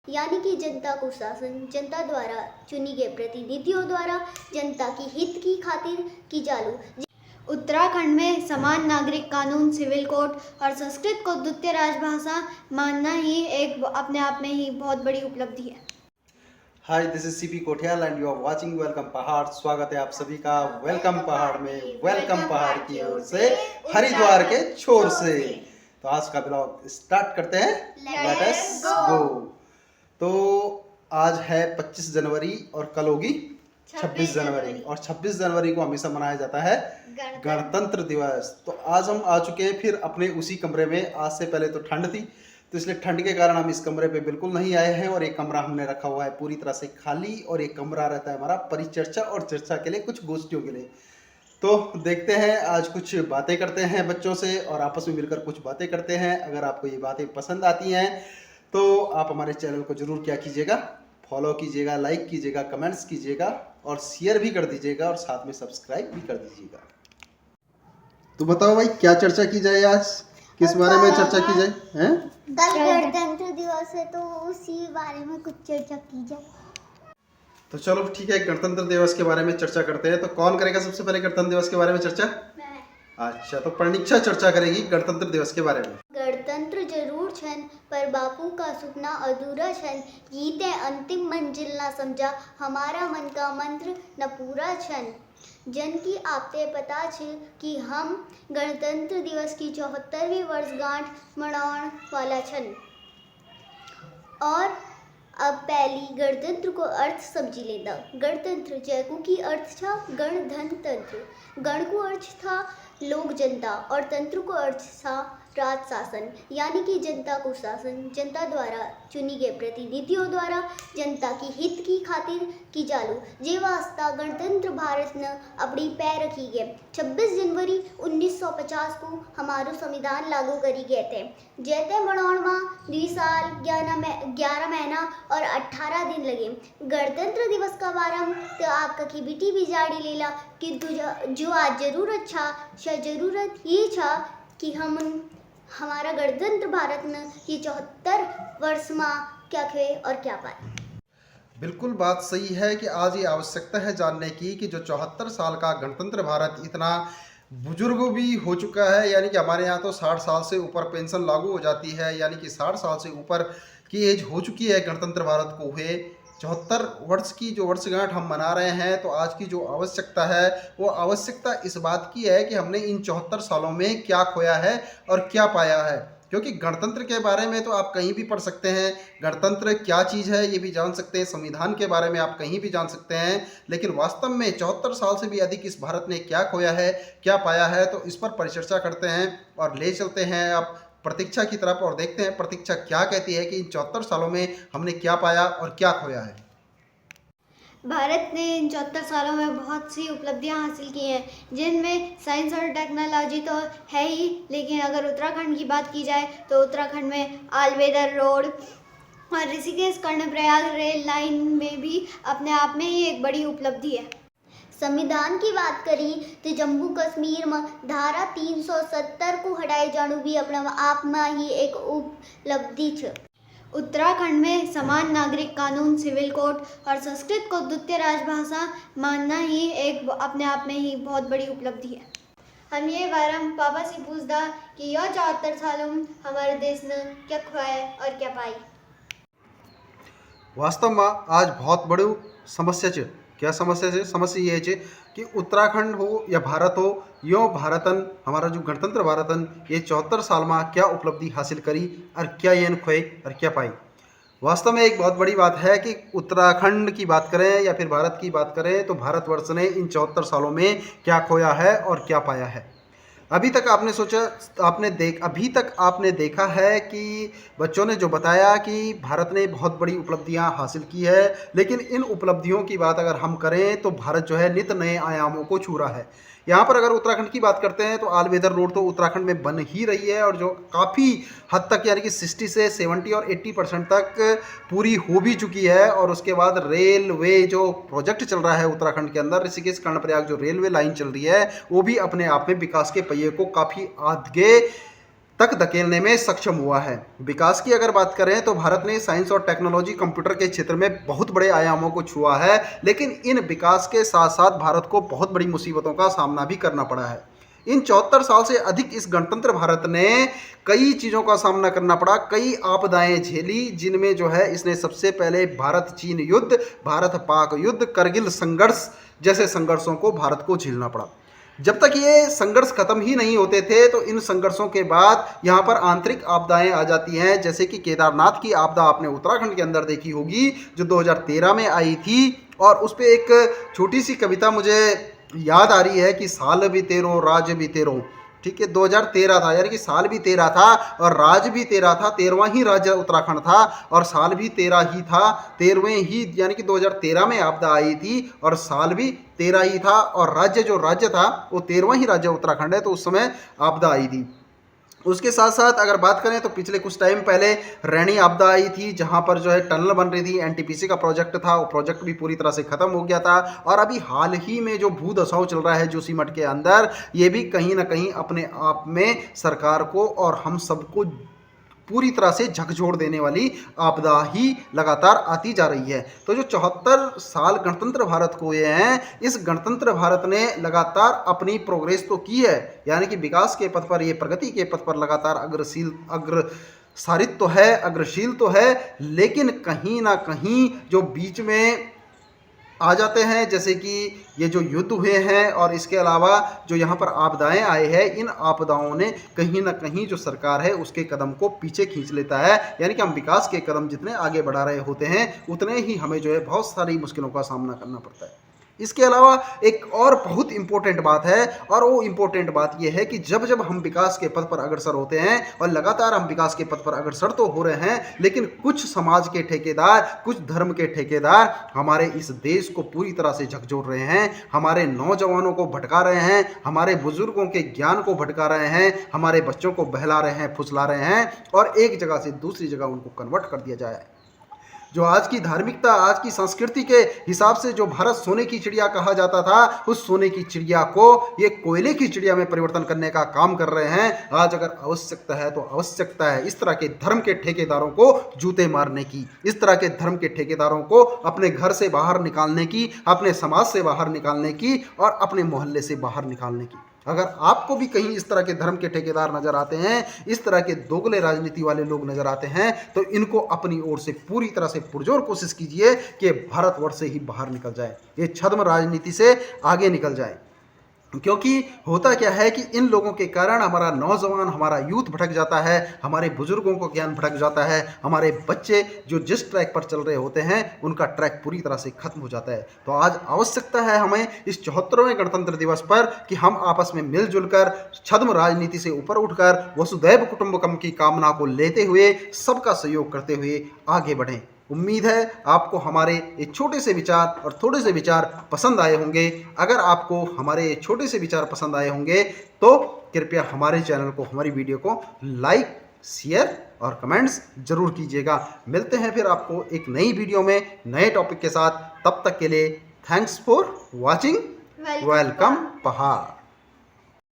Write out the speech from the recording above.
यानी कि जनता को शासन जनता द्वारा चुनी गए प्रतिनिधियों द्वारा जनता की हित की खातिर की चालू। उत्तराखंड में समान नागरिक कानून, सिविल कोड और संस्कृत को द्वितीय राजभाषा मानना ही एक अपने आप में ही बहुत बड़ी उपलब्धि है। Hi, this is CP Kothiyal and you are watching welcome Pahad. स्वागत है आप सभी का वेलकम पहाड़ में। वेलकम पहाड़ की ओर से, हरिद्वार के छोर से। तो आज का ब्लॉग स्टार्ट करते हैं। लेट अस गो। तो आज है 25 जनवरी और कल होगी 26 जनवरी, और 26 जनवरी को हमेशा मनाया जाता है गणतंत्र दिवस। तो आज हम आ चुके हैं फिर अपने उसी कमरे में। आज से पहले तो ठंड थी, तो इसलिए ठंड के कारण हम इस कमरे पे बिल्कुल नहीं आए हैं, और एक कमरा हमने रखा हुआ है पूरी तरह से खाली, और एक कमरा रहता है हमारा परिचर्चा और चर्चा के लिए, कुछ गोष्ठियों के लिए। तो देखते हैं, आज कुछ बातें करते हैं बच्चों से और आपस में मिलकर कुछ बातें करते हैं। अगर आपको ये बातें पसंद आती हैं तो आप हमारे चैनल को जरूर क्या कीजिएगा, फॉलो कीजिएगा, लाइक कीजिएगा, कमेंट्स कीजिएगा और शेयर भी कर दीजिएगा, और साथ में सब्सक्राइब भी कर दीजिएगा। तो बताओ भाई, क्या चर्चा की जाए आज, किस बारे में चर्चा की जाए? हैं? कल गणतंत्र दिवस है तो उसी बारे में कुछ चर्चा की जाए। तो चलो ठीक है, गणतंत्र दिवस के बारे में चर्चा करते हैं। तो कौन करेगा सबसे पहले गणतंत्र दिवस के बारे में चर्चा? अच्छा, तो परीक्षा चर्चा करेगी गणतंत्र दिवस के बारे में। गणतंत्र जरूर छन पर बापू का सपना अधूरा छन, जीते अंतिम मंजिल ना समझा, हमारा मन का मंत्र न पूरा छन। जन की आपते पता छे कि हम गणतंत्र दिवस की 74वीं वर्षगांठ मनावण वाला छन। और अब पहली गणतंत्र को अर्थ समझी लेंदा। गणतंत्र जैकू की अर्थ था गणधनतंत्र। गण को अर्थ था लोक जनता और तंत्र को अर्थ था राज शासन, यानी कि जनता को शासन जनता द्वारा चुनी गए प्रतिनिधियों द्वारा जनता की हित की खातिर की चालू। जे वास्ता गणतंत्र भारत ने अपनी पैर रखी गए। 26 जनवरी 1950 को हमारो संविधान लागू करी गए थे। जैते मनाउण में 2 साल 11 महीना और 18 दिन लगे। गणतंत्र दिवस का बारम तो आप कखी बिटी भी जाड़ी लेला, किंतु जो आज जरूरत जरूरत ये छा कि हमारा गणतंत्र भारत ने ये 74 वर्ष में क्या खे और क्या पाए। बिल्कुल बात सही है कि आज ये आवश्यकता है जानने की कि जो 74 साल का गणतंत्र भारत इतना बुजुर्ग भी हो चुका है, यानी कि हमारे यहाँ तो 60 साल से ऊपर पेंशन लागू हो जाती है, यानी कि 60 साल से ऊपर की एज हो चुकी है गणतंत्र भारत को हुए। 74 वर्ष की जो वर्षगांठ हम मना रहे हैं, तो आज की जो आवश्यकता है वो आवश्यकता इस बात की है कि हमने इन 74 सालों में क्या खोया है और क्या पाया है। क्योंकि गणतंत्र के बारे में तो आप कहीं भी पढ़ सकते हैं, गणतंत्र क्या चीज़ है ये भी जान सकते हैं, संविधान के बारे में आप कहीं भी जान सकते हैं, लेकिन वास्तव में 74 साल से भी अधिक इस भारत ने क्या खोया है, क्या पाया है, तो इस पर परिचर्चा करते हैं और ले चलते हैं आप प्रतीक्षा की तरफ, और देखते हैं प्रतीक्षा क्या कहती है कि इन 74 सालों में हमने क्या पाया और क्या खोया है। भारत ने इन 74 सालों में बहुत सी उपलब्धियां हासिल की हैं, जिनमें साइंस और टेक्नोलॉजी तो है ही, लेकिन अगर उत्तराखंड की बात की जाए तो उत्तराखंड में आलवेदर रोड और ऋषिकेश कर्णप्रयाग रेल लाइन में भी अपने आप में ही एक बड़ी उपलब्धि है। संविधान की बात करी तो जम्मू कश्मीर में धारा 370 को हटाए जाना भी अपने आप में ही एक उपलब्धि है। उत्तराखंड में समान नागरिक कानून, सिविल कोड और संस्कृत को द्वितीय राजभाषा मानना ही एक अपने आप में ही बहुत बड़ी उपलब्धि है। हम ये बारम पापा से पूछदा कि यह 74 सालों में हमारे देश ने क्या खोया और क्या पाई। वास्तव में आज बहुत बड़ी समस्या है। क्या समस्या है? समस्या ये है कि उत्तराखंड हो या भारत हो, यो भारतन हमारा जो गणतंत्र भारतन ये 74 साल में क्या उपलब्धि हासिल करी और क्या ये खोए और क्या पाई। वास्तव में एक बहुत बड़ी बात है कि उत्तराखंड की बात करें या फिर भारत की बात करें, तो भारतवर्ष ने इन 74 सालों में क्या खोया है और क्या पाया है। अभी तक आपने देखा है कि बच्चों ने जो बताया कि भारत ने बहुत बड़ी उपलब्धियां हासिल की है, लेकिन इन उपलब्धियों की बात अगर हम करें तो भारत जो है नित नए आयामों को छू रहा है। यहाँ पर अगर उत्तराखंड की बात करते हैं तो आलवेदर रोड तो उत्तराखंड में बन ही रही है, और जो काफ़ी हद तक यानी कि 60 से 70 और 80% तक पूरी हो भी चुकी है। और उसके बाद रेलवे जो प्रोजेक्ट चल रहा है उत्तराखंड के अंदर, ऋषिकेश कर्णप्रयाग जो रेलवे लाइन चल रही है, वो भी अपने आप में विकास के पहिए को काफ़ी आगे तक धकेलने में सक्षम हुआ है। विकास की अगर बात करें तो भारत ने साइंस और टेक्नोलॉजी कंप्यूटर के क्षेत्र में बहुत बड़े आयामों को छुआ है, लेकिन इन विकास के साथ साथ भारत को बहुत बड़ी मुसीबतों का सामना भी करना पड़ा है। इन 74 साल से अधिक इस गणतंत्र भारत ने कई चीज़ों का सामना करना पड़ा, कई आपदाएं झेली, जिनमें जो है इसने सबसे पहले भारत चीन युद्ध, भारत पाक युद्ध, करगिल संघर्ष जैसे संघर्षों को भारत को झेलना पड़ा। जब तक ये संघर्ष खत्म ही नहीं होते थे तो इन संघर्षों के बाद यहाँ पर आंतरिक आपदाएं आ जाती हैं, जैसे कि केदारनाथ की आपदा आपने उत्तराखंड के अंदर देखी होगी जो 2013 में आई थी। और उस पर एक छोटी सी कविता मुझे याद आ रही है कि साल भी तेरो राज भी तेरो, ठीक है, 2013 था, यानी कि साल भी 13 था और राज भी 13 था, 13वां ही राज्य उत्तराखंड था और साल भी 13 ही था, 13वें ही, यानी कि 2013 में आपदा आई थी और साल भी 13 ही था और राज्य जो राज्य था वो 13वां ही राज्य उत्तराखंड है, तो उस समय आपदा आई थी। उसके साथ साथ अगर बात करें तो पिछले कुछ टाइम पहले रैनी आपदा आई थी, जहां पर जो है टनल बन रही थी, एनटीपीसी का प्रोजेक्ट था, वो प्रोजेक्ट भी पूरी तरह से खत्म हो गया था। और अभी हाल ही में जो भूदसाव चल रहा है जोशीमठ के अंदर, ये भी कहीं ना कहीं अपने आप में सरकार को और हम सबको पूरी तरह से झकझोर देने वाली आपदा ही लगातार आती जा रही है। तो जो 74 साल गणतंत्र भारत को हुए हैं, इस गणतंत्र भारत ने लगातार अपनी प्रोग्रेस तो की है, यानी कि विकास के पथ पर, ये प्रगति के पथ पर लगातार अग्रसारित तो है, अग्रशील तो है, लेकिन कहीं ना कहीं जो बीच में आ जाते हैं, जैसे कि ये जो युद्ध हुए हैं और इसके अलावा जो यहाँ पर आपदाएं आए हैं, इन आपदाओं ने कहीं ना कहीं जो सरकार है उसके कदम को पीछे खींच लेता है। यानी कि हम विकास के कदम जितने आगे बढ़ा रहे होते हैं उतने ही हमें जो है बहुत सारी मुश्किलों का सामना करना पड़ता है। इसके अलावा एक और बहुत इंपॉर्टेंट बात है, और वो इंपॉर्टेंट बात यह है कि जब जब हम विकास के पथ पर अग्रसर होते हैं, और लगातार हम विकास के पथ पर अग्रसर तो हो रहे हैं, लेकिन कुछ समाज के ठेकेदार, कुछ धर्म के ठेकेदार हमारे इस देश को पूरी तरह से झकझोर रहे हैं, हमारे नौजवानों को भटका रहे हैं, हमारे बुजुर्गों के ज्ञान को भटका रहे हैं, हमारे बच्चों को बहला रहे हैं, फुसला रहे हैं और एक जगह से दूसरी जगह उनको कन्वर्ट कर दिया जाए। जो आज की धार्मिकता, आज की संस्कृति के हिसाब से जो भारत सोने की चिड़िया कहा जाता था, उस सोने की चिड़िया को ये कोयले की चिड़िया में परिवर्तन करने का काम कर रहे हैं। आज अगर आवश्यकता है तो आवश्यकता है इस तरह के धर्म के ठेकेदारों को जूते मारने की, इस तरह के धर्म के ठेकेदारों को अपने घर से बाहर निकालने की, अपने समाज से बाहर निकालने की और अपने मोहल्ले से बाहर निकालने की। अगर आपको भी कहीं इस तरह के धर्म के ठेकेदार नजर आते हैं, इस तरह के दोगले राजनीति वाले लोग नजर आते हैं, तो इनको अपनी ओर से पूरी तरह से पुरजोर कोशिश कीजिए कि भारतवर्ष से ही बाहर निकल जाए, ये छद्म राजनीति से आगे निकल जाए। क्योंकि होता क्या है कि इन लोगों के कारण हमारा नौजवान, हमारा यूथ भटक जाता है, हमारे बुजुर्गों को ज्ञान भटक जाता है, हमारे बच्चे जो जिस ट्रैक पर चल रहे होते हैं उनका ट्रैक पूरी तरह से खत्म हो जाता है। तो आज आवश्यकता है हमें इस 74वें गणतंत्र दिवस पर कि हम आपस में मिलजुल कर, छद्म राजनीति से ऊपर उठकर वसुधैव कुटुंबकम की कामना को लेते हुए, सबका सहयोग करते हुए आगे बढ़ें। उम्मीद है आपको हमारे ये छोटे से विचार और थोड़े से विचार पसंद आए होंगे। अगर आपको हमारे छोटे से विचार पसंद आए होंगे तो कृपया हमारे चैनल को, हमारी वीडियो को लाइक, शेयर और कमेंट्स जरूर कीजिएगा। मिलते हैं फिर आपको एक नई वीडियो में नए टॉपिक के साथ। तब तक के लिए थैंक्स फॉर वॉचिंग। वेलकम पहाड़।